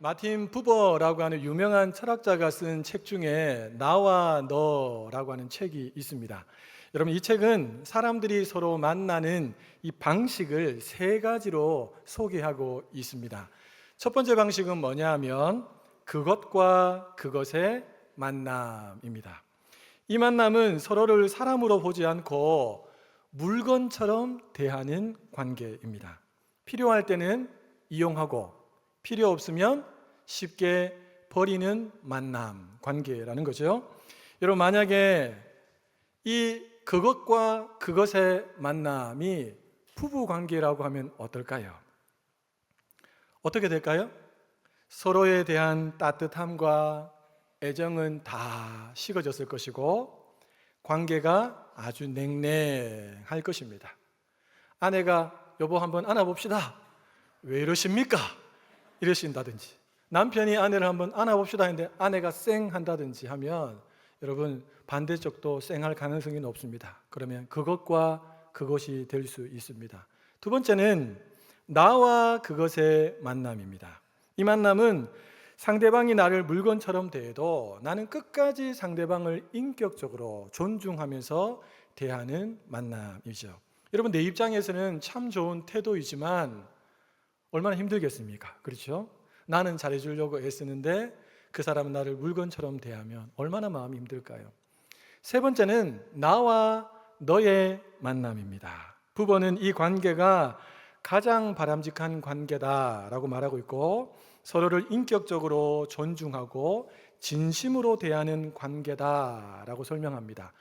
마틴 부버라고 하는 유명한 철학자가 쓴 책 중에 나와 너라고 하는 책이 있습니다. 여러분, 이 책은 사람들이 서로 만나는 이 방식을 세 가지로 소개하고 있습니다. 첫 번째 방식은 뭐냐 하면 그것과 그것의 만남입니다. 이 만남은 서로를 사람으로 보지 않고 물건처럼 대하는 관계입니다. 필요할 때는 이용하고 필요 없으면 쉽게 버리는 만남, 관계라는 거죠. 여러분, 만약에 이 그것과 그것의 만남이 부부 관계라고 하면 어떨까요? 어떻게 될까요? 서로에 대한 따뜻함과 애정은 다 식어졌을 것이고 관계가 아주 냉랭할 것입니다. 아내가 여보 한번 안아봅시다. 왜 이러십니까? 이러신다든지, 남편이 아내를 한번 안아봅시다 했는데 아내가 쌩 한다든지 하면 여러분, 반대쪽도 쌩할 가능성이 높습니다. 그러면 그것과 그것이 될 수 있습니다. 두 번째는 나와 그것의 만남입니다. 이 만남은 상대방이 나를 물건처럼 대해도 나는 끝까지 상대방을 인격적으로 존중하면서 대하는 만남이죠. 여러분, 내 입장에서는 참 좋은 태도이지만 얼마나 힘들겠습니까? 그렇죠? 나는 잘해주려고 애쓰는데 그 사람은 나를 물건처럼 대하면 얼마나 마음이 힘들까요? 세 번째는 나와 너의 만남입니다. 부부는 이 관계가 가장 바람직한 관계다라고 말하고 있고 서로를 인격적으로 존중하고 진심으로 대하는 관계다라고 설명합니다.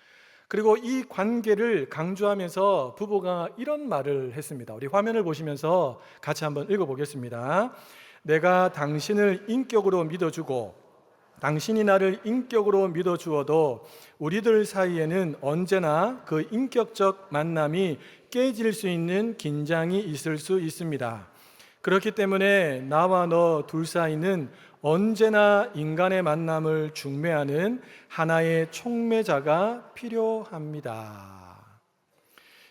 그리고 이 관계를 강조하면서 부부가 이런 말을 했습니다. 우리 화면을 보시면서 같이 한번 읽어보겠습니다. 내가 당신을 인격으로 믿어주고 당신이 나를 인격으로 믿어주어도 우리들 사이에는 언제나 그 인격적 만남이 깨질 수 있는 긴장이 있을 수 있습니다. 그렇기 때문에 나와 너 둘 사이는 언제나 인간의 만남을 중매하는 하나의 촉매자가 필요합니다.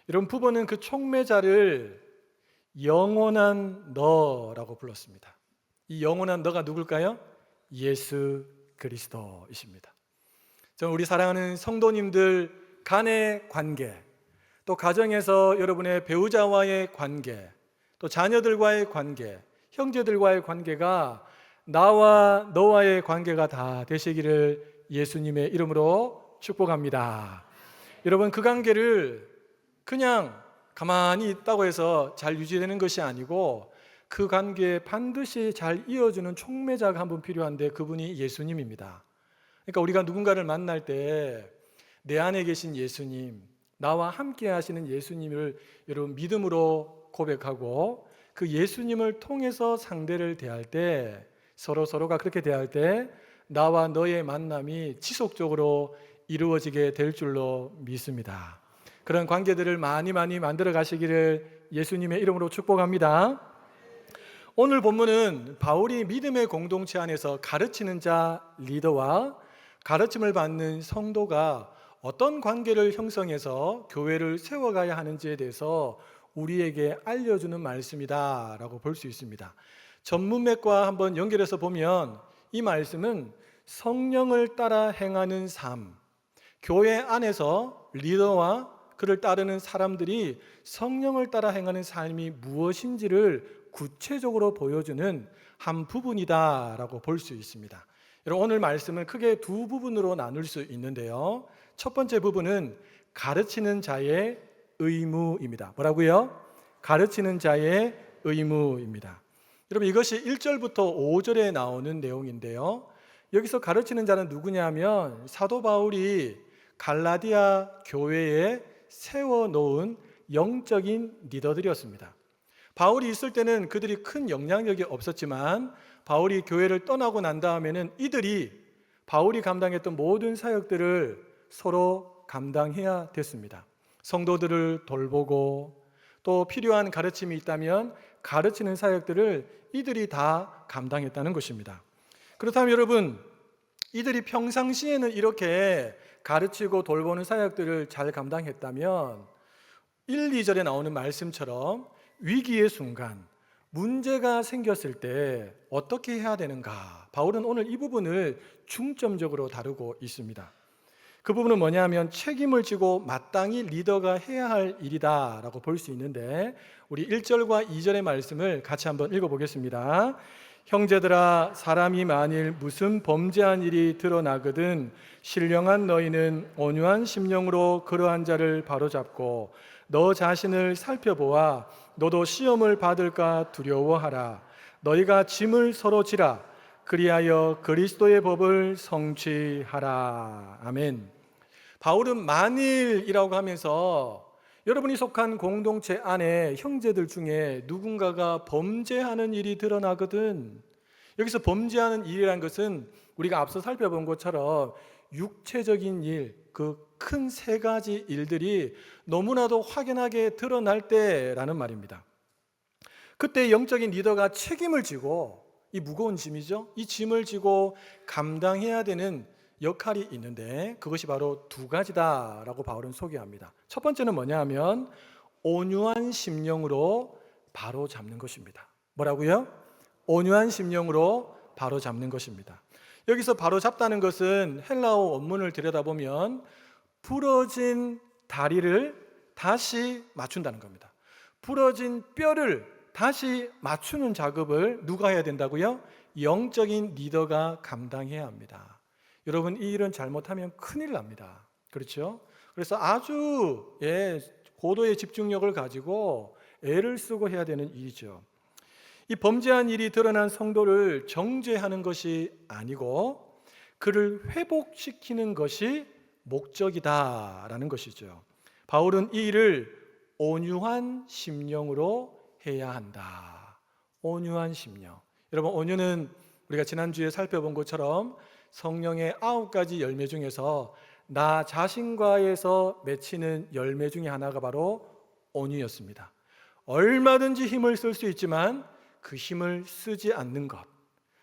여러분, 부부는 그 촉매자를 영원한 너라고 불렀습니다. 이 영원한 너가 누굴까요? 예수 그리스도이십니다. 저는 우리 사랑하는 성도님들 간의 관계, 또 가정에서 여러분의 배우자와의 관계, 또 자녀들과의 관계, 형제들과의 관계가 나와 너와의 관계가 다 되시기를 예수님의 이름으로 축복합니다. 여러분, 그 관계를 그냥 가만히 있다고 해서 잘 유지되는 것이 아니고 그 관계에 반드시 잘 이어주는 촉매자가 한 분 필요한데 그분이 예수님입니다. 그러니까 우리가 누군가를 만날 때 내 안에 계신 예수님, 나와 함께 하시는 예수님을 여러분 믿음으로 고백하고 그 예수님을 통해서 상대를 대할 때 서로가 그렇게 대할 때 나와 너의 만남이 지속적으로 이루어지게 될 줄로 믿습니다. 그런 관계들을 많이 만들어 가시기를 예수님의 이름으로 축복합니다. 오늘 본문은 바울이 믿음의 공동체 안에서 가르치는 자 리더와 가르침을 받는 성도가 어떤 관계를 형성해서 교회를 세워가야 하는지에 대해서 우리에게 알려주는 말씀이다라고 볼 수 있습니다. 전문맥과 한번 연결해서 보면 이 말씀은 성령을 따라 행하는 삶, 교회 안에서 리더와 그를 따르는 사람들이 성령을 따라 행하는 삶이 무엇인지를 구체적으로 보여주는 한 부분이다라고 볼 수 있습니다. 여러분, 오늘 말씀은 크게 두 부분으로 나눌 수 있는데요. 첫 번째 부분은 가르치는 자의 의무입니다. 뭐라고요? 가르치는 자의 의무입니다. 여러분, 이것이 1절부터 5절에 나오는 내용인데요. 여기서 가르치는 자는 누구냐면 사도 바울이 갈라디아 교회에 세워놓은 영적인 리더들이었습니다. 바울이 있을 때는 그들이 큰 영향력이 없었지만 바울이 교회를 떠나고 난 다음에는 이들이 바울이 감당했던 모든 사역들을 서로 감당해야 됐습니다. 성도들을 돌보고 또 필요한 가르침이 있다면 가르치는 사역들을 이들이 다 감당했다는 것입니다. 그렇다면 여러분, 이들이 평상시에는 이렇게 가르치고 돌보는 사역들을 잘 감당했다면 1, 2절에 나오는 말씀처럼 위기의 순간, 문제가 생겼을 때 어떻게 해야 되는가? 바울은 오늘 이 부분을 중점적으로 다루고 있습니다. 그 부분은 뭐냐면 책임을 지고 마땅히 리더가 해야 할 일이다라고 볼 수 있는데, 우리 1절과 2절의 말씀을 같이 한번 읽어보겠습니다. 형제들아, 사람이 만일 무슨 범죄한 일이 드러나거든 신령한 너희는 온유한 심령으로 그러한 자를 바로잡고 너 자신을 살펴보아 너도 시험을 받을까 두려워하라. 너희가 짐을 서로 지라. 그리하여 그리스도의 법을 성취하라. 아멘. 바울은 만일이라고 하면서 여러분이 속한 공동체 안에 형제들 중에 누군가가 범죄하는 일이 드러나거든, 여기서 범죄하는 일이라는 것은 우리가 앞서 살펴본 것처럼 육체적인 일, 그 큰 세 가지 일들이 너무나도 확연하게 드러날 때라는 말입니다. 그때 영적인 리더가 책임을 지고, 이 무거운 짐이죠, 이 짐을 지고 감당해야 되는 역할이 있는데 그것이 바로 두 가지다라고 바울은 소개합니다. 첫 번째는 뭐냐 하면 온유한 심령으로 바로 잡는 것입니다. 뭐라고요? 온유한 심령으로 바로 잡는 것입니다. 여기서 바로 잡다는 것은 헬라어 원문을 들여다보면 부러진 다리를 다시 맞춘다는 겁니다. 부러진 뼈를 다시 맞추는 작업을 누가 해야 된다고요? 영적인 리더가 감당해야 합니다. 여러분, 이 일은 잘못하면 큰일 납니다. 그렇죠? 그래서 아주 고도의 집중력을 가지고 애를 쓰고 해야 되는 일이죠. 이 범죄한 일이 드러난 성도를 정죄하는 것이 아니고 그를 회복시키는 것이 목적이다라는 것이죠. 바울은 이 일을 온유한 심령으로 해야 한다. 온유한 심령. 여러분, 온유는 우리가 지난주에 살펴본 것처럼 성령의 9가지 열매 중에서 나 자신과에서 맺히는 열매 중에 하나가 바로 온유였습니다. 얼마든지 힘을 쓸 수 있지만 그 힘을 쓰지 않는 것,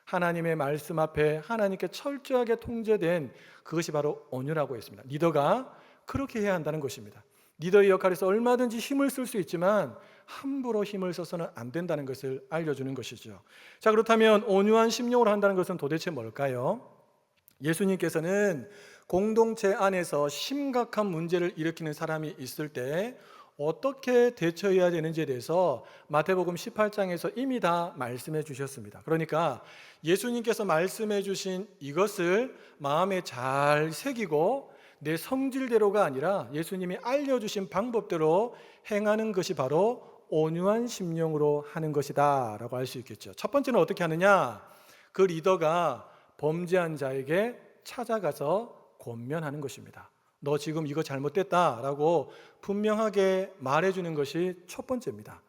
하나님의 말씀 앞에 하나님께 철저하게 통제된 그것이 바로 온유라고 했습니다. 리더가 그렇게 해야 한다는 것입니다. 리더의 역할에서 얼마든지 힘을 쓸 수 있지만 함부로 힘을 써서는 안 된다는 것을 알려주는 것이죠. 자, 그렇다면 온유한 심령으로 한다는 것은 도대체 뭘까요? 예수님께서는 공동체 안에서 심각한 문제를 일으키는 사람이 있을 때 어떻게 대처해야 되는지에 대해서 마태복음 18장에서 이미 다 말씀해 주셨습니다. 그러니까 예수님께서 말씀해 주신 이것을 마음에 잘 새기고 내 성질대로가 아니라 예수님이 알려주신 방법대로 행하는 것이 바로 온유한 심령으로 하는 것이다 라고 할 수 있겠죠. 첫 번째는 어떻게 하느냐? 그 리더가 범죄한 자에게 찾아가서 권면하는 것입니다. 너 지금 이거 잘못됐다라고 분명하게 말해주는 것이 첫 번째입니다.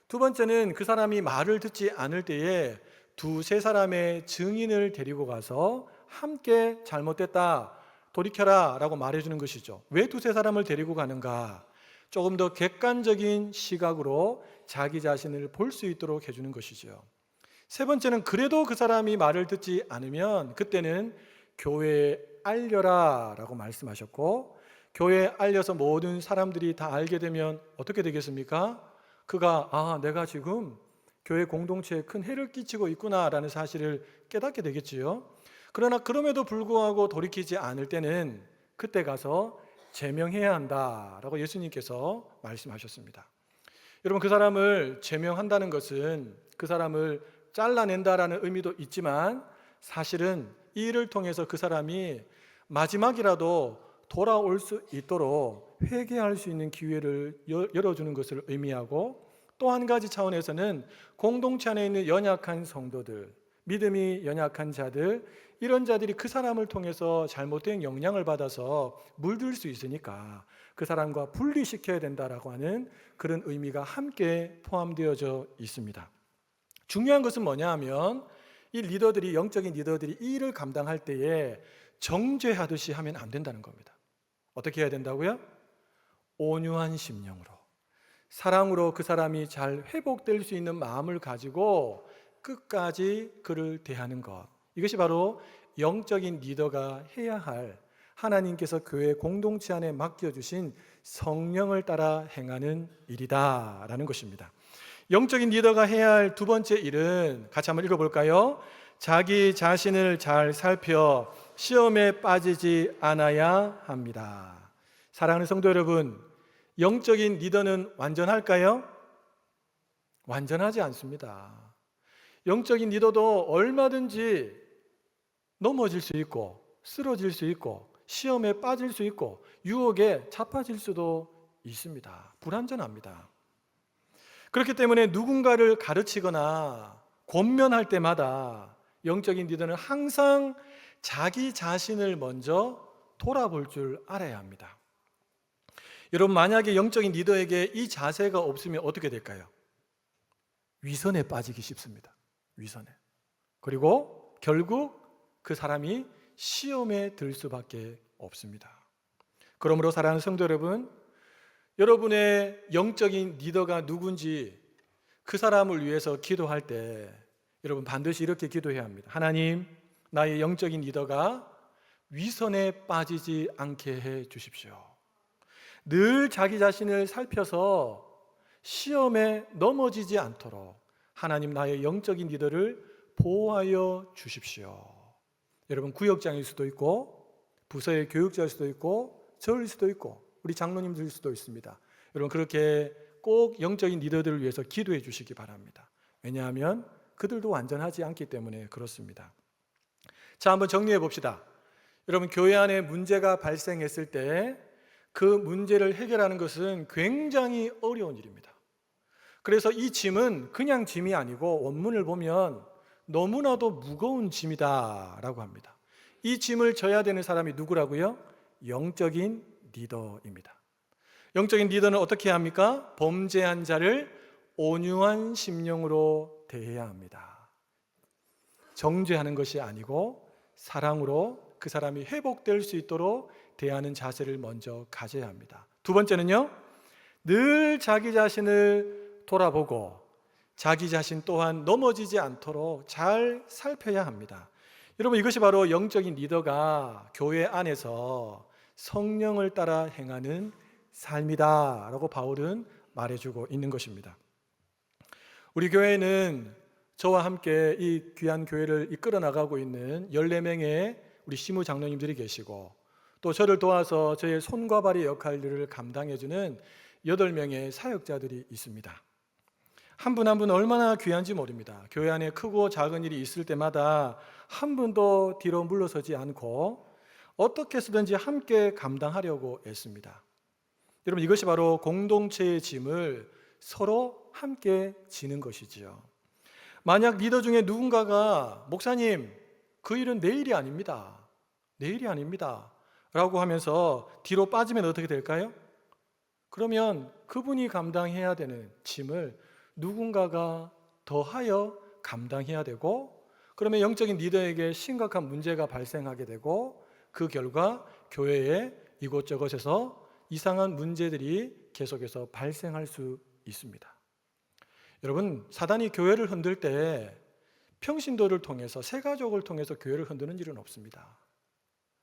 두 번째는 그 사람이 말을 듣지 않을 때에 두세 사람의 증인을 데리고 가서 함께 잘못됐다, 돌이켜라 라고 말해주는 것이죠. 왜 두세 사람을 데리고 가는가? 조금 더 객관적인 시각으로 자기 자신을 볼 수 있도록 해주는 것이죠. 세 번째는 그래도 그 사람이 말을 듣지 않으면 그때는 교회에 알려라 라고 말씀하셨고, 교회에 알려서 모든 사람들이 다 알게 되면 어떻게 되겠습니까? 그가 내가 지금 교회 공동체에 큰 해를 끼치고 있구나 라는 사실을 깨닫게 되겠지요. 그러나 그럼에도 불구하고 돌이키지 않을 때는 그때 가서 제명해야 한다라고 예수님께서 말씀하셨습니다. 여러분, 그 사람을 제명한다는 것은 그 사람을 잘라낸다라는 의미도 있지만 사실은 이 일을 통해서 그 사람이 마지막이라도 돌아올 수 있도록 회개할 수 있는 기회를 열어주는 것을 의미하고, 또 한 가지 차원에서는 공동체 안에 있는 연약한 성도들, 믿음이 연약한 자들, 이런 자들이 그 사람을 통해서 잘못된 영향을 받아서 물들 수 있으니까 그 사람과 분리시켜야 된다라고 하는 그런 의미가 함께 포함되어져 있습니다. 중요한 것은 뭐냐 하면 이 리더들이, 영적인 리더들이 이 일을 감당할 때에 정죄하듯이 하면 안 된다는 겁니다. 어떻게 해야 된다고요? 온유한 심령으로, 사랑으로 그 사람이 잘 회복될 수 있는 마음을 가지고 끝까지 그를 대하는 것, 이것이 바로 영적인 리더가 해야 할, 하나님께서 교회 공동체 안에 맡겨주신 성령을 따라 행하는 일이다라는 것입니다. 영적인 리더가 해야 할 두 번째 일은 같이 한번 읽어볼까요? 자기 자신을 잘 살펴 시험에 빠지지 않아야 합니다. 사랑하는 성도 여러분, 영적인 리더는 완전할까요? 완전하지 않습니다. 영적인 리더도 얼마든지 넘어질 수 있고 쓰러질 수 있고 시험에 빠질 수 있고 유혹에 자빠질 수도 있습니다. 불완전합니다. 그렇기 때문에 누군가를 가르치거나 권면할 때마다 영적인 리더는 항상 자기 자신을 먼저 돌아볼 줄 알아야 합니다. 여러분, 만약에 영적인 리더에게 이 자세가 없으면 어떻게 될까요? 위선에 빠지기 쉽습니다. 위선에. 그리고 결국 그 사람이 시험에 들 수밖에 없습니다. 그러므로 사랑하는 성도 여러분, 여러분의 영적인 리더가 누군지 그 사람을 위해서 기도할 때 여러분 반드시 이렇게 기도해야 합니다. 하나님, 나의 영적인 리더가 위선에 빠지지 않게 해 주십시오. 늘 자기 자신을 살펴서 시험에 넘어지지 않도록 하나님, 나의 영적인 리더를 보호하여 주십시오. 여러분, 구역장일 수도 있고 부서의 교육자일 수도 있고 저일 수도 있고 우리 장로님들일 수도 있습니다. 여러분, 그렇게 꼭 영적인 리더들을 위해서 기도해 주시기 바랍니다. 왜냐하면 그들도 완전하지 않기 때문에 그렇습니다. 자, 한번 정리해 봅시다. 여러분, 교회 안에 문제가 발생했을 때 그 문제를 해결하는 것은 굉장히 어려운 일입니다. 그래서 이 짐은 그냥 짐이 아니고 원문을 보면 너무나도 무거운 짐이다 라고 합니다. 이 짐을 져야 되는 사람이 누구라고요? 영적인 리더입니다. 영적인 리더는 어떻게 해야 합니까? 범죄한 자를 온유한 심령으로 대해야 합니다. 정죄하는 것이 아니고 사랑으로 그 사람이 회복될 수 있도록 대하는 자세를 먼저 가져야 합니다. 두 번째는요, 늘 자기 자신을 돌아보고 자기 자신 또한 넘어지지 않도록 잘 살펴야 합니다. 여러분, 이것이 바로 영적인 리더가 교회 안에서 성령을 따라 행하는 삶이다 라고 바울은 말해주고 있는 것입니다. 우리 교회는 저와 함께 이 귀한 교회를 이끌어 나가고 있는 14명의 우리 시무 장로님들이 계시고 또 저를 도와서 저의 손과 발의 역할들을 감당해주는 8명의 사역자들이 있습니다. 한 분 한 분 얼마나 귀한지 모릅니다. 교회 안에 크고 작은 일이 있을 때마다 한 분도 뒤로 물러서지 않고 어떻게 해서든지 함께 감당하려고 애씁니다. 여러분, 이것이 바로 공동체의 짐을 서로 함께 지는 것이지요. 만약 리더 중에 누군가가 목사님, 그 일은 내 일이 아닙니다. 내 일이 아닙니다. 라고 하면서 뒤로 빠지면 어떻게 될까요? 그러면 그분이 감당해야 되는 짐을 누군가가 더하여 감당해야 되고 그러면 영적인 리더에게 심각한 문제가 발생하게 되고 그 결과 교회에 이곳저곳에서 이상한 문제들이 계속해서 발생할 수 있습니다. 여러분, 사단이 교회를 흔들 때 평신도를 통해서 새가족을 통해서 교회를 흔드는 일은 없습니다.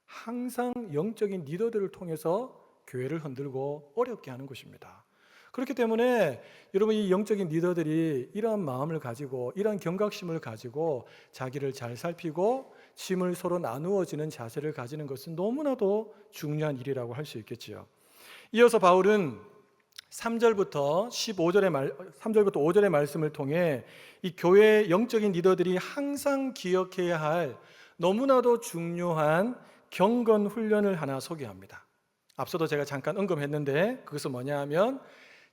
항상 영적인 리더들을 통해서 교회를 흔들고 어렵게 하는 것입니다. 그렇기 때문에 여러분, 이 영적인 리더들이 이러한 마음을 가지고 이러한 경각심을 가지고 자기를 잘 살피고 짐을 서로 나누어지는 자세를 가지는 것은 너무나도 중요한 일이라고 할 수 있겠지요. 이어서 바울은 3절부터 5절의 말씀을 통해 이 교회의 영적인 리더들이 항상 기억해야 할 너무나도 중요한 경건 훈련을 하나 소개합니다. 앞서도 제가 잠깐 언급했는데 그것은 뭐냐 하면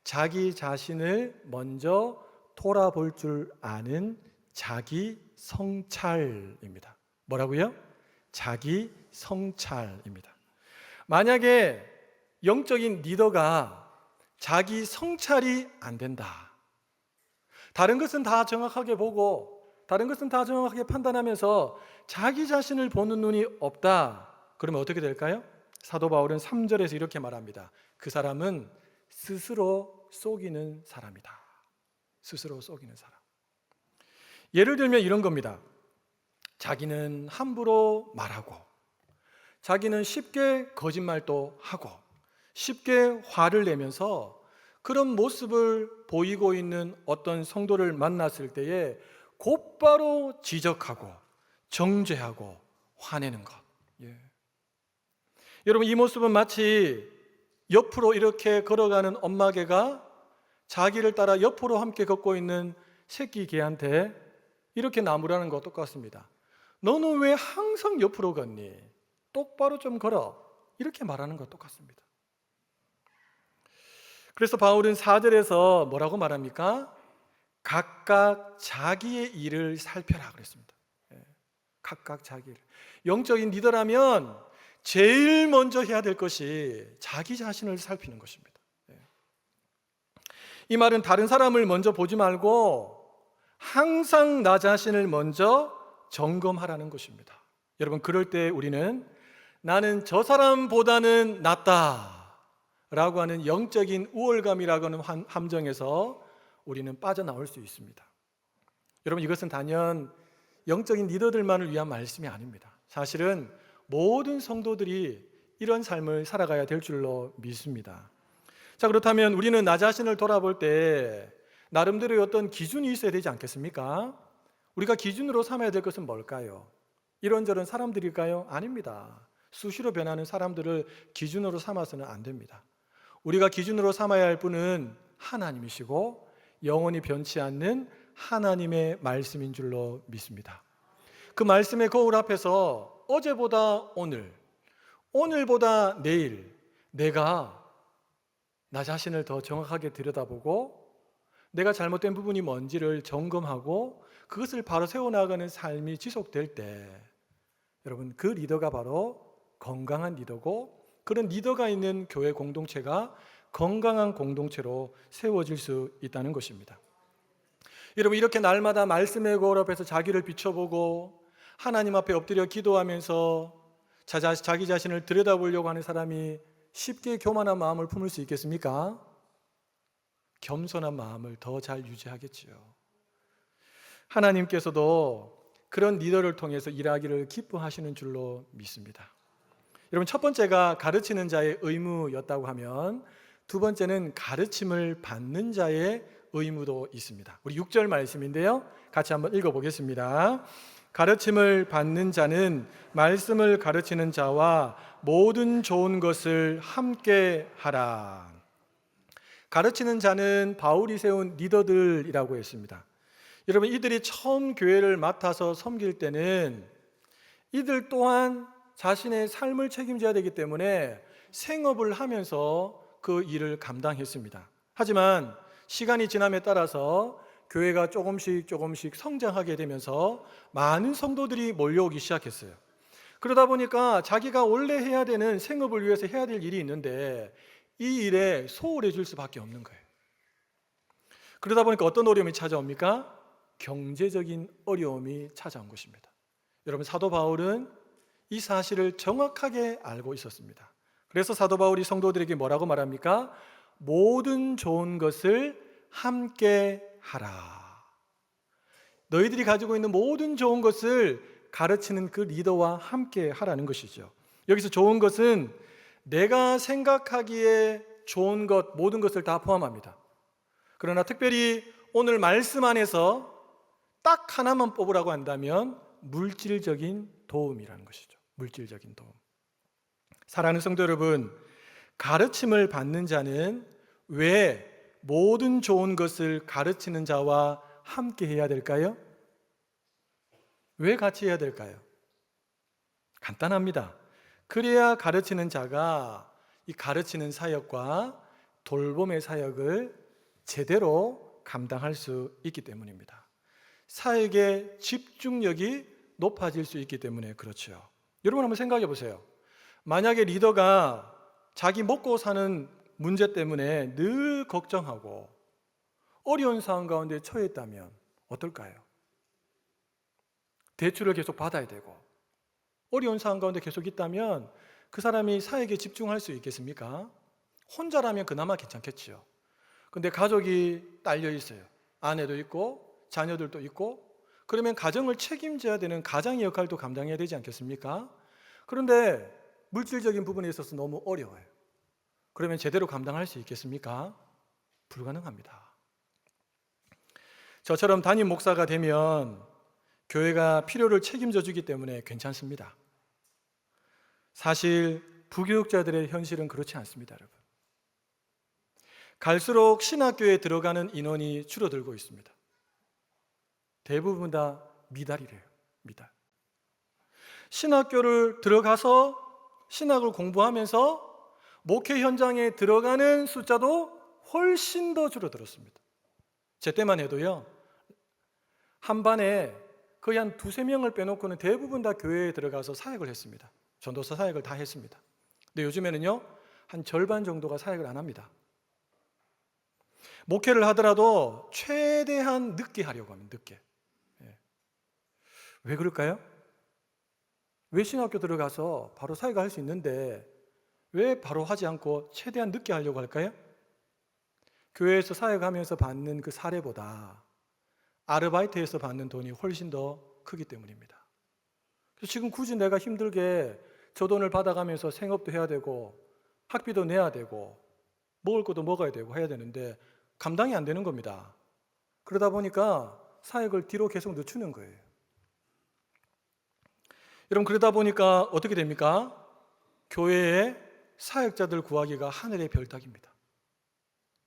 자기 자신을 먼저 돌아볼 줄 아는 자기 성찰입니다. 뭐라고요? 자기 성찰입니다. 만약에 영적인 리더가 자기 성찰이 안 된다, 다른 것은 다 정확하게 보고 다른 것은 다 정확하게 판단하면서 자기 자신을 보는 눈이 없다, 그러면 어떻게 될까요? 사도 바울은 3절에서 이렇게 말합니다. 그 사람은 스스로 속이는 사람이다. 스스로 속이는 사람. 예를 들면 이런 겁니다. 자기는 함부로 말하고 자기는 쉽게 거짓말도 하고 쉽게 화를 내면서 그런 모습을 보이고 있는 어떤 성도를 만났을 때에 곧바로 지적하고 정죄하고 화내는 것. 예. 여러분, 이 모습은 마치 옆으로 이렇게 걸어가는 엄마 개가 자기를 따라 옆으로 함께 걷고 있는 새끼 개한테 이렇게 나무라는 것과 똑같습니다. 너는 왜 항상 옆으로 걷니? 똑바로 좀 걸어. 이렇게 말하는 것과 똑같습니다. 그래서 바울은 4절에서 뭐라고 말합니까? 각각 자기의 일을 살펴라 그랬습니다. 각각 자기 일. 영적인 리더라면 제일 먼저 해야 될 것이 자기 자신을 살피는 것입니다. 이 말은 다른 사람을 먼저 보지 말고 항상 나 자신을 먼저 점검하라는 것입니다. 여러분, 그럴 때 우리는 나는 저 사람보다는 낫다 라고 하는 영적인 우월감이라고 하는 함정에서 우리는 빠져나올 수 있습니다. 여러분, 이것은 단연 영적인 리더들만을 위한 말씀이 아닙니다. 사실은 모든 성도들이 이런 삶을 살아가야 될 줄로 믿습니다. 자, 그렇다면 우리는 나 자신을 돌아볼 때 나름대로의 어떤 기준이 있어야 되지 않겠습니까? 우리가 기준으로 삼아야 될 것은 뭘까요? 이런저런 사람들일까요? 아닙니다. 수시로 변하는 사람들을 기준으로 삼아서는 안 됩니다. 우리가 기준으로 삼아야 할 분은 하나님이시고 영원히 변치 않는 하나님의 말씀인 줄로 믿습니다. 그 말씀의 거울 앞에서 어제보다 오늘, 오늘보다 내일 내가 나 자신을 더 정확하게 들여다보고 내가 잘못된 부분이 뭔지를 점검하고 그것을 바로 세워나가는 삶이 지속될 때 여러분, 그 리더가 바로 건강한 리더고 그런 리더가 있는 교회 공동체가 건강한 공동체로 세워질 수 있다는 것입니다. 여러분, 이렇게 날마다 말씀의 거울 앞에서 자기를 비춰보고 하나님 앞에 엎드려 기도하면서 자기 자신을 들여다보려고 하는 사람이 쉽게 교만한 마음을 품을 수 있겠습니까? 겸손한 마음을 더 잘 유지하겠지요. 하나님께서도 그런 리더를 통해서 일하기를 기뻐하시는 줄로 믿습니다. 여러분, 첫 번째가 가르치는 자의 의무였다고 하면 두 번째는 가르침을 받는 자의 의무도 있습니다. 우리 6절 말씀인데요, 같이 한번 읽어보겠습니다. 가르침을 받는 자는 말씀을 가르치는 자와 모든 좋은 것을 함께 하라. 가르치는 자는 바울이 세운 리더들이라고 했습니다. 여러분, 이들이 처음 교회를 맡아서 섬길 때는 이들 또한 자신의 삶을 책임져야 되기 때문에 생업을 하면서 그 일을 감당했습니다. 하지만 시간이 지남에 따라서 교회가 조금씩 성장하게 되면서 많은 성도들이 몰려오기 시작했어요. 그러다 보니까 자기가 원래 해야 되는 생업을 위해서 해야 될 일이 있는데 이 일에 소홀해질 수밖에 없는 거예요. 그러다 보니까 어떤 어려움이 찾아옵니까? 경제적인 어려움이 찾아온 것입니다. 여러분, 사도 바울은 이 사실을 정확하게 알고 있었습니다. 그래서 사도 바울이 성도들에게 뭐라고 말합니까? 모든 좋은 것을 함께 하라. 너희들이 가지고 있는 모든 좋은 것을 가르치는 그 리더와 함께 하라는 것이죠. 여기서 좋은 것은 내가 생각하기에 좋은 것, 모든 것을 다 포함합니다. 그러나 특별히 오늘 말씀 안에서 딱 하나만 뽑으라고 한다면 물질적인 도움이라는 것이죠. 물질적인 도움. 사랑하는 성도 여러분, 가르침을 받는 자는 왜 모든 좋은 것을 가르치는 자와 함께 해야 될까요? 왜 같이 해야 될까요? 간단합니다. 그래야 가르치는 자가 이 가르치는 사역과 돌봄의 사역을 제대로 감당할 수 있기 때문입니다. 사역의 집중력이 높아질 수 있기 때문에 그렇죠. 여러분, 한번 생각해 보세요. 만약에 리더가 자기 먹고 사는 문제 때문에 늘 걱정하고 어려운 상황 가운데 처해 있다면 어떨까요? 대출을 계속 받아야 되고 어려운 상황 가운데 계속 있다면 그 사람이 사역에 집중할 수 있겠습니까? 혼자라면 그나마 괜찮겠지요. 근데 가족이 딸려 있어요. 아내도 있고 자녀들도 있고 그러면 가정을 책임져야 되는 가장의 역할도 감당해야 되지 않겠습니까? 그런데 물질적인 부분에 있어서 너무 어려워요. 그러면 제대로 감당할 수 있겠습니까? 불가능합니다. 저처럼 담임 목사가 되면 교회가 필요를 책임져 주기 때문에 괜찮습니다. 사실 부교육자들의 현실은 그렇지 않습니다, 여러분. 갈수록 신학교에 들어가는 인원이 줄어들고 있습니다. 대부분 다 미달이래요. 미달. 신학교를 들어가서 신학을 공부하면서 목회 현장에 들어가는 숫자도 훨씬 더 줄어들었습니다. 제 때만 해도요, 한 반에 거의 한 두세 명을 빼놓고는 대부분 다 교회에 들어가서 사역을 했습니다. 전도서 사역을 다 했습니다. 근데 요즘에는요, 한 절반 정도가 사역을 안 합니다. 목회를 하더라도 최대한 늦게 하려고 합니다. 늦게. 왜 그럴까요? 왜 신학교 들어가서 바로 사역을 할 수 있는데 왜 바로 하지 않고 최대한 늦게 하려고 할까요? 교회에서 사역하면서 받는 그 사례보다 아르바이트에서 받는 돈이 훨씬 더 크기 때문입니다. 그래서 지금 굳이 내가 힘들게 저 돈을 받아가면서 생업도 해야 되고 학비도 내야 되고 먹을 것도 먹어야 되고 해야 되는데 감당이 안 되는 겁니다. 그러다 보니까 사역을 뒤로 계속 늦추는 거예요. 여러분, 그러다 보니까 어떻게 됩니까? 교회에 사역자들 구하기가 하늘의 별따기입니다.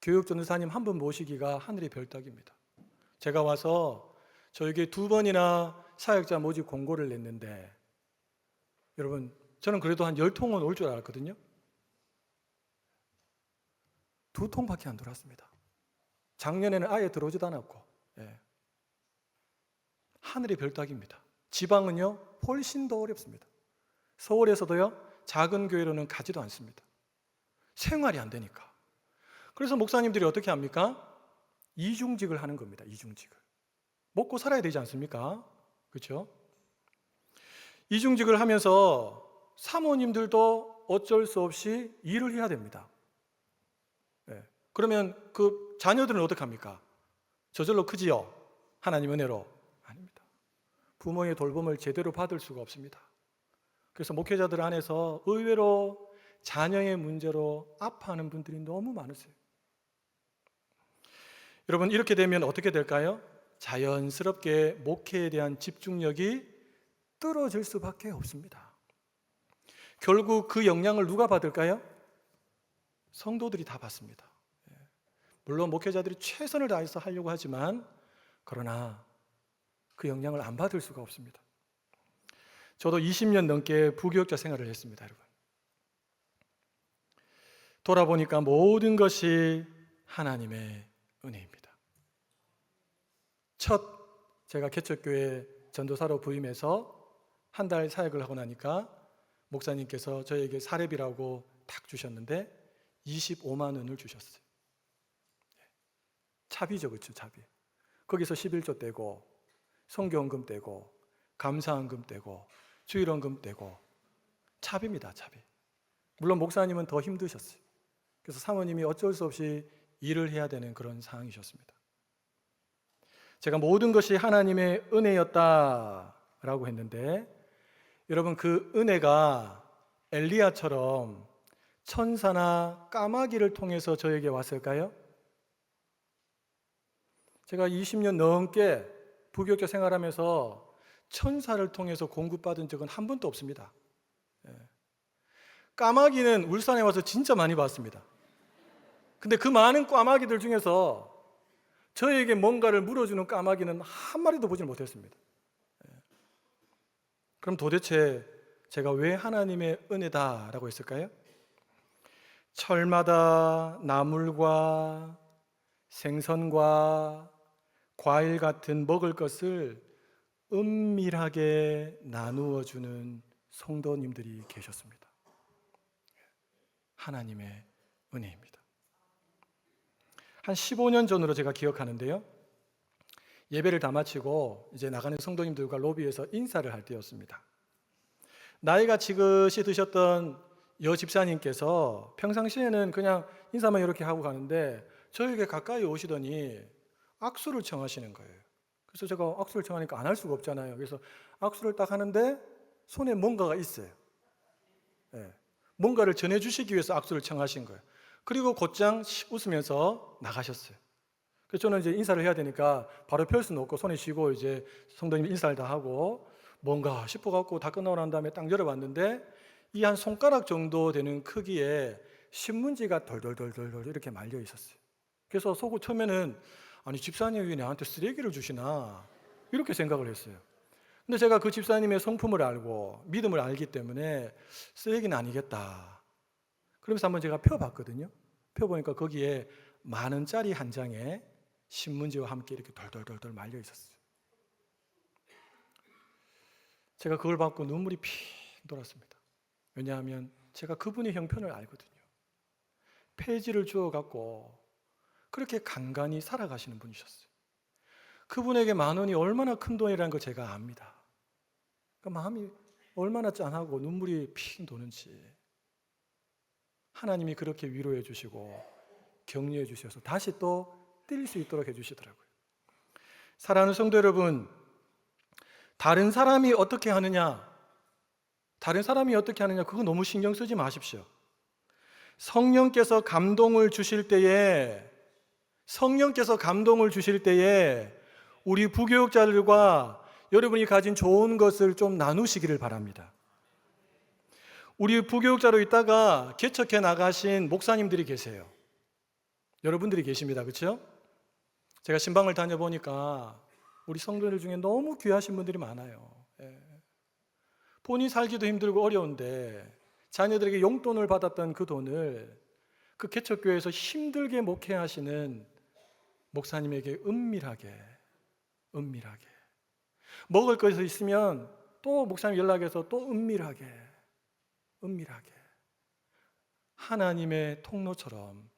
교육 전도사님 한 분 모시기가 하늘의 별따기입니다. 제가 와서 저에게 2번이나 사역자 모집 공고를 냈는데 여러분, 저는 그래도 한 10통은 올 줄 알았거든요. 2통밖에 안 들어왔습니다. 작년에는 아예 들어오지도 않았고. 하늘의 별따기입니다. 지방은요 훨씬 더 어렵습니다. 서울에서도요 작은 교회로는 가지도 않습니다. 생활이 안 되니까. 그래서 목사님들이 어떻게 합니까? 이중직을 하는 겁니다. 이중직을. 먹고 살아야 되지 않습니까? 그렇죠? 이중직을 하면서 사모님들도 어쩔 수 없이 일을 해야 됩니다. 그러면 그 자녀들은 어떻게 합니까? 저절로 크지요? 하나님 은혜로? 아닙니다. 부모의 돌봄을 제대로 받을 수가 없습니다. 그래서 목회자들 안에서 의외로 자녀의 문제로 아파하는 분들이 너무 많으세요. 여러분, 이렇게 되면 어떻게 될까요? 자연스럽게 목회에 대한 집중력이 떨어질 수밖에 없습니다. 결국 그 영향을 누가 받을까요? 성도들이 다 받습니다. 물론 목회자들이 최선을 다해서 하려고 하지만 그러나 그 영향을 안 받을 수가 없습니다. 저도 20년 넘게 부교육자 생활을 했습니다, 여러분. 돌아보니까 모든 것이 하나님의 은혜입니다. 제가 개척교회 전도사로 부임해서 한 달 사역을 하고 나니까 목사님께서 저에게 사례비라고 딱 주셨는데 25만 원을 주셨어요. 차비죠, 그렇죠? 차비. 거기서 11조 떼고 성교원금 떼고 감사원금 떼고 주일원금 떼고 차비입니다, 차비. 물론 목사님은 더 힘드셨어요. 그래서 사모님이 어쩔 수 없이 일을 해야 되는 그런 상황이셨습니다. 제가 모든 것이 하나님의 은혜였다라고 했는데 여러분, 그 은혜가 엘리야처럼 천사나 까마귀를 통해서 저에게 왔을까요? 제가 20년 넘게 부교육자 생활하면서 천사를 통해서 공급받은 적은 한 번도 없습니다. 까마귀는 울산에 와서 진짜 많이 봤습니다. 근데 그 많은 까마귀들 중에서 저에게 뭔가를 물어주는 까마귀는 한 마리도 보지 못했습니다. 그럼 도대체 제가 왜 하나님의 은혜다라고 했을까요? 철마다 나물과 생선과 과일 같은 먹을 것을 은밀하게 나누어 주는 성도님들이 계셨습니다. 하나님의 은혜입니다. 한 15년 전으로 제가 기억하는데요. 예배를 다 마치고 이제 나가는 성도님들과 로비에서 인사를 할 때였습니다. 나이가 지긋이 드셨던 여 집사님께서 평상시에는 그냥 인사만 이렇게 하고 가는데 저에게 가까이 오시더니 악수를 청하시는 거예요. 그래서 제가 악수를 청하니까 안 할 수가 없잖아요. 그래서 악수를 딱 하는데 손에 뭔가가 있어요. 뭔가를 전해주시기 위해서 악수를 청하신 거예요. 그리고 곧장 웃으면서 나가셨어요. 그래서 저는 이제 인사를 해야 되니까 바로 펼 수는 없고 손에 쥐고 이제 성도님 인사를 다 하고 뭔가 싶어갖고 다 끝나고 난 다음에 딱 열어봤는데 이 한 손가락 정도 되는 크기의 신문지가 덜덜덜덜 이렇게 말려 있었어요. 그래서 속으로 처음에는 아니 집사님이 왜 나한테 쓰레기를 주시나 이렇게 생각을 했어요. 근데 제가 그 집사님의 성품을 알고 믿음을 알기 때문에 쓰레기는 아니겠다. 그러면서 한번 제가 펴봤거든요. 펴보니까 거기에 10,000원짜리 한 장에 신문지와 함께 이렇게 덜덜덜덜 말려 있었어요. 제가 그걸 받고 눈물이 핑 돌았습니다. 왜냐하면 제가 그분의 형편을 알거든요. 폐지를 주어갖고 그렇게 간간히 살아가시는 분이셨어요. 그분에게 10,000원이 얼마나 큰 돈이라는 걸 제가 압니다. 그러니까 마음이 얼마나 짠하고 눈물이 핑 도는지 하나님이 그렇게 위로해 주시고 격려해 주셔서 다시 또 뛸 수 있도록 해주시더라고요. 사랑하는 성도 여러분, 다른 사람이 어떻게 하느냐 그거 너무 신경 쓰지 마십시오. 성령께서 감동을 주실 때에 우리 부교육자들과 여러분이 가진 좋은 것을 좀 나누시기를 바랍니다. 우리 부교육자로 있다가 개척해 나가신 목사님들이 계세요. 여러분들이 계십니다. 그렇죠? 제가 신방을 다녀보니까 우리 성도들 중에 너무 귀하신 분들이 많아요. 본인 살기도 힘들고 어려운데 자녀들에게 용돈을 받았던 그 돈을 그 개척교회에서 힘들게 목회하시는 목사님에게 은밀하게 먹을 것이 있으면 또 목사님 연락해서 또 은밀하게 하나님의 통로처럼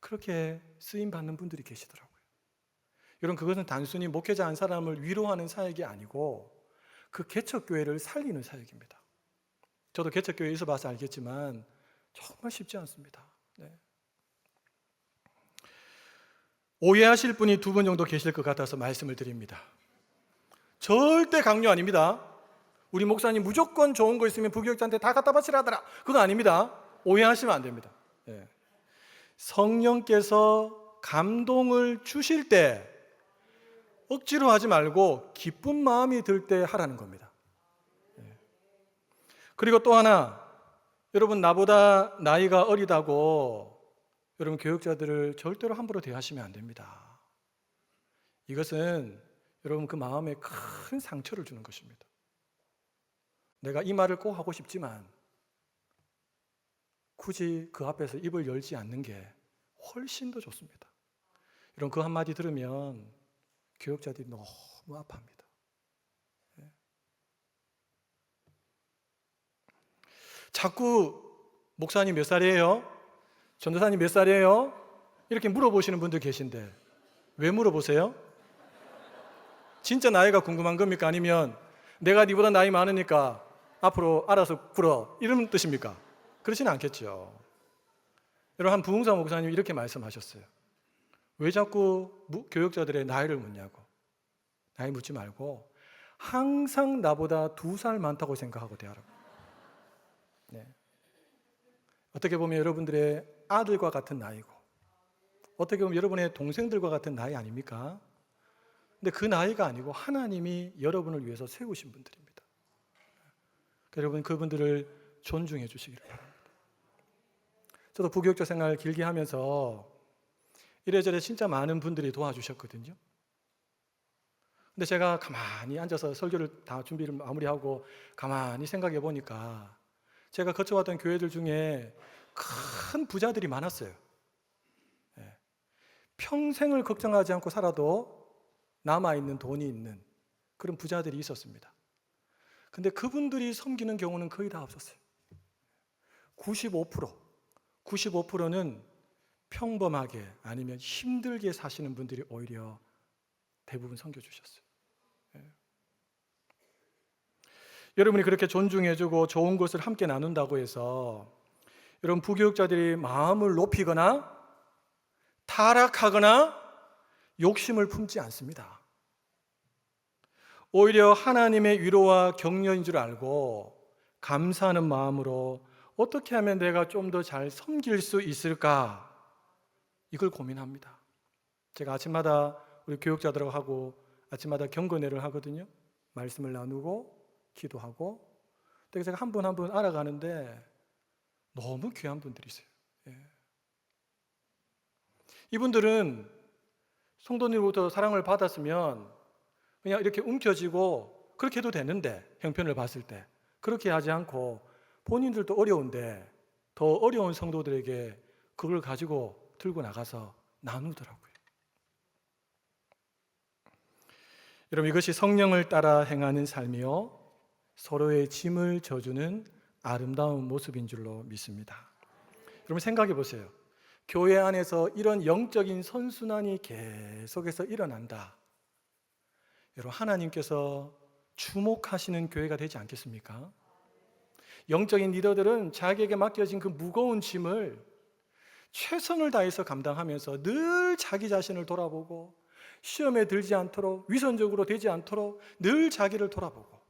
그렇게 쓰임받는 분들이 계시더라고요. 여러분, 그것은 단순히 목회자 한 사람을 위로하는 사역이 아니고 그 개척교회를 살리는 사역입니다. 저도 개척교회에 있어봐서 알겠지만 정말 쉽지 않습니다. 오해하실 분이 2분 정도 계실 것 같아서 말씀을 드립니다. 절대 강요 아닙니다. 우리 목사님 무조건 좋은 거 있으면 부교육자한테 다 갖다 바치라더라. 그거 아닙니다. 오해하시면 안 됩니다. 성령께서 감동을 주실 때 억지로 하지 말고 기쁜 마음이 들 때 하라는 겁니다. 그리고 또 하나, 여러분 나보다 나이가 어리다고 여러분 교육자들을 절대로 함부로 대하시면 안 됩니다. 이것은 여러분 그 마음에 큰 상처를 주는 것입니다. 내가 이 말을 꼭 하고 싶지만 굳이 그 앞에서 입을 열지 않는 게 훨씬 더 좋습니다. 여러분 그 한마디 들으면 교육자들이 너무 아파합니다. 자꾸 목사님 몇 살이에요? 전도사님 몇 살이에요? 이렇게 물어보시는 분들 계신데 왜 물어보세요? 진짜 나이가 궁금한 겁니까? 아니면 내가 네보다 나이 많으니까 앞으로 알아서 굴어 이런 뜻입니까? 그렇지는 않겠죠. 여러분 한 부흥사 목사님이 이렇게 말씀하셨어요. 왜 자꾸 교육자들의 나이를 묻냐고. 나이 묻지 말고 항상 나보다 2살 많다고 생각하고 대하라고. 어떻게 보면 여러분들의 아들과 같은 나이고 어떻게 보면 여러분의 동생들과 같은 나이 아닙니까? 근데 그 나이가 아니고 하나님이 여러분을 위해서 세우신 분들입니다. 여러분 그분들을 존중해 주시기를 바랍니다. 저도 부교육자 생활 길게 하면서 이래저래 진짜 많은 분들이 도와주셨거든요. 근데 제가 가만히 앉아서 설교를 다 준비를 마무리하고 가만히 생각해 보니까 제가 거쳐왔던 교회들 중에 큰 부자들이 많았어요. 평생을 걱정하지 않고 살아도 남아있는 돈이 있는 그런 부자들이 있었습니다. 근데 그분들이 섬기는 경우는 거의 다 없었어요. 95%는 평범하게 아니면 힘들게 사시는 분들이 오히려 대부분 섬겨주셨어요. 여러분이 그렇게 존중해주고 좋은 것을 함께 나눈다고 해서 여러분 부교육자들이 마음을 높이거나 타락하거나 욕심을 품지 않습니다. 오히려 하나님의 위로와 격려인 줄 알고 감사하는 마음으로 어떻게 하면 내가 좀 더 잘 섬길 수 있을까 이걸 고민합니다. 제가 아침마다 우리 교육자들하고 하고 아침마다 경건회를 하거든요. 말씀을 나누고 기도하고. 그래서 제가 한 분 한 분 알아가는데 너무 귀한 분들이세요. 예. 이분들은 성도님으로부터 사랑을 받았으면 그냥 이렇게 움켜쥐고 그렇게 해도 되는데, 형편을 봤을 때 그렇게 하지 않고 본인들도 어려운데 더 어려운 성도들에게 그걸 가지고 들고 나가서 나누더라고요. 여러분, 이것이 성령을 따라 행하는 삶이요 서로의 짐을 져주는 아름다운 모습인 줄로 믿습니다. 여러분, 생각해 보세요. 교회 안에서 이런 영적인 선순환이 계속해서 일어난다. 여러분, 하나님께서 주목하시는 교회가 되지 않겠습니까? 영적인 리더들은 자기에게 맡겨진 그 무거운 짐을 최선을 다해서 감당하면서 늘 자기 자신을 돌아보고 시험에 들지 않도록, 위선적으로 되지 않도록 늘 자기를 돌아보고,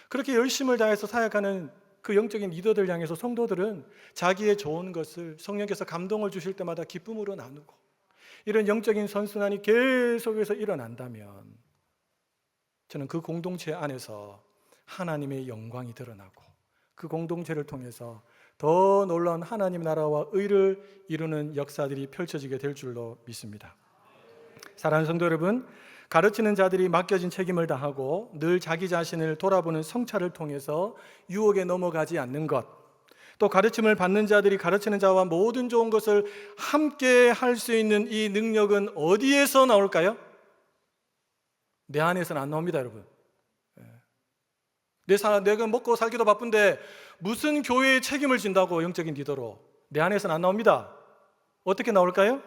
그렇게 열심을 다해서 사역하는 그 영적인 리더들 향해서 성도들은 자기의 좋은 것을 성령께서 감동을 주실 때마다 기쁨으로 나누고, 이런 영적인 선순환이 계속해서 일어난다면 저는 그 공동체 안에서 하나님의 영광이 드러나고 그 공동체를 통해서 더 놀라운 하나님 나라와 의를 이루는 역사들이 펼쳐지게 될 줄로 믿습니다. 사랑하는 성도 여러분, 가르치는 자들이 맡겨진 책임을 다하고 늘 자기 자신을 돌아보는 성찰을 통해서 유혹에 넘어가지 않는 것, 또 가르침을 받는 자들이 가르치는 자와 모든 좋은 것을 함께 할 수 있는 이 능력은 어디에서 나올까요? 내 안에서는 안 나옵니다, 여러분. 내가 먹고 살기도 바쁜데 무슨 교회의 책임을 진다고 영적인 리더로. 내 안에서는 안 나옵니다. 어떻게 나올까요?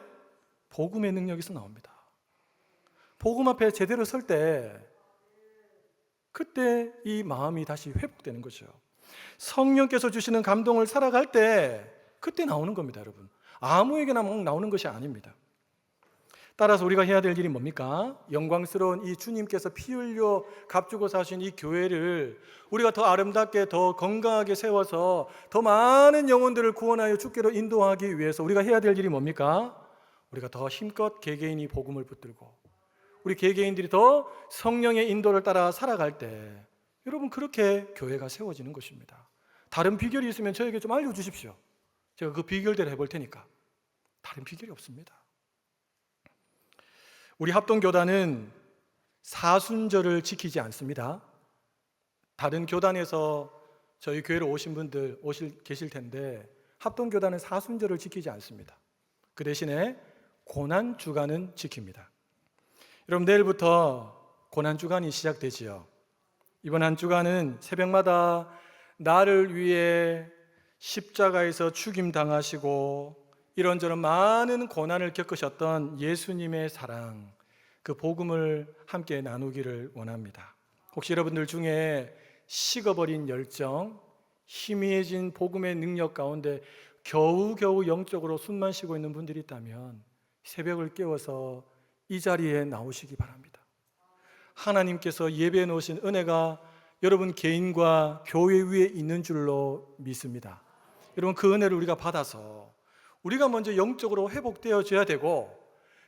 복음의 능력에서 나옵니다. 복음 앞에 제대로 설 때 그때 이 마음이 다시 회복되는 거죠. 성령께서 주시는 감동을 살아갈 때 그때 나오는 겁니다, 여러분. 아무에게나 막 나오는 것이 아닙니다. 따라서 우리가 해야 될 일이 뭡니까? 영광스러운 이 주님께서 피 흘려 값주고 사신 이 교회를 우리가 더 아름답게, 더 건강하게 세워서 더 많은 영혼들을 구원하여 주께로 인도하기 위해서 우리가 해야 될 일이 뭡니까? 우리가 더 힘껏 개개인이 복음을 붙들고 우리 개개인들이 더 성령의 인도를 따라 살아갈 때 여러분, 그렇게 교회가 세워지는 것입니다. 다른 비결이 있으면 저에게 좀 알려주십시오. 제가 그 비결대로 해볼 테니까. 다른 비결이 없습니다. 우리 합동교단은 사순절을 지키지 않습니다. 다른 교단에서 저희 교회로 오신 분들 계실 텐데 합동교단은 사순절을 지키지 않습니다. 그 대신에 고난주간은 지킵니다. 여러분, 내일부터 고난주간이 시작되지요. 이번 한 주간은 새벽마다 나를 위해 십자가에서 죽임당하시고 이런저런 많은 고난을 겪으셨던 예수님의 사랑, 그 복음을 함께 나누기를 원합니다. 혹시 여러분들 중에 식어버린 열정, 희미해진 복음의 능력 가운데 겨우겨우 영적으로 숨만 쉬고 있는 분들이 있다면 새벽을 깨워서 이 자리에 나오시기 바랍니다. 하나님께서 예배해 놓으신 은혜가 여러분 개인과 교회 위에 있는 줄로 믿습니다. 여러분, 그 은혜를 우리가 받아서 우리가 먼저 영적으로 회복되어져야 되고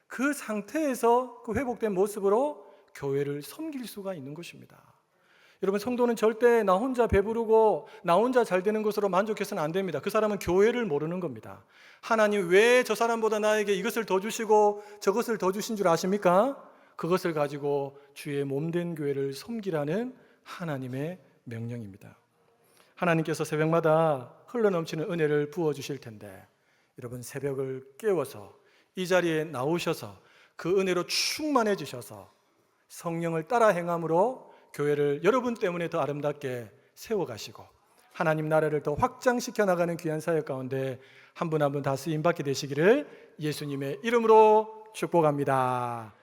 그 상태에서 그 회복된 모습으로 교회를 섬길 수가 있는 것입니다. 여러분, 성도는 절대 나 혼자 배부르고 나 혼자 잘 되는 것으로 만족해서는 안 됩니다. 그 사람은 교회를 모르는 겁니다. 하나님 왜 저 사람보다 나에게 이것을 더 주시고 저것을 더 주신 줄 아십니까? 그것을 가지고 주의 몸된 교회를 섬기라는 하나님의 명령입니다. 하나님께서 새벽마다 흘러넘치는 은혜를 부어주실 텐데 여러분, 새벽을 깨워서 이 자리에 나오셔서 그 은혜로 충만해지셔서 성령을 따라 행함으로 교회를 여러분 때문에 더 아름답게 세워가시고 하나님 나라를 더 확장시켜 나가는 귀한 사역 가운데 한 분 한 분 다 쓰임받게 되시기를 예수님의 이름으로 축복합니다.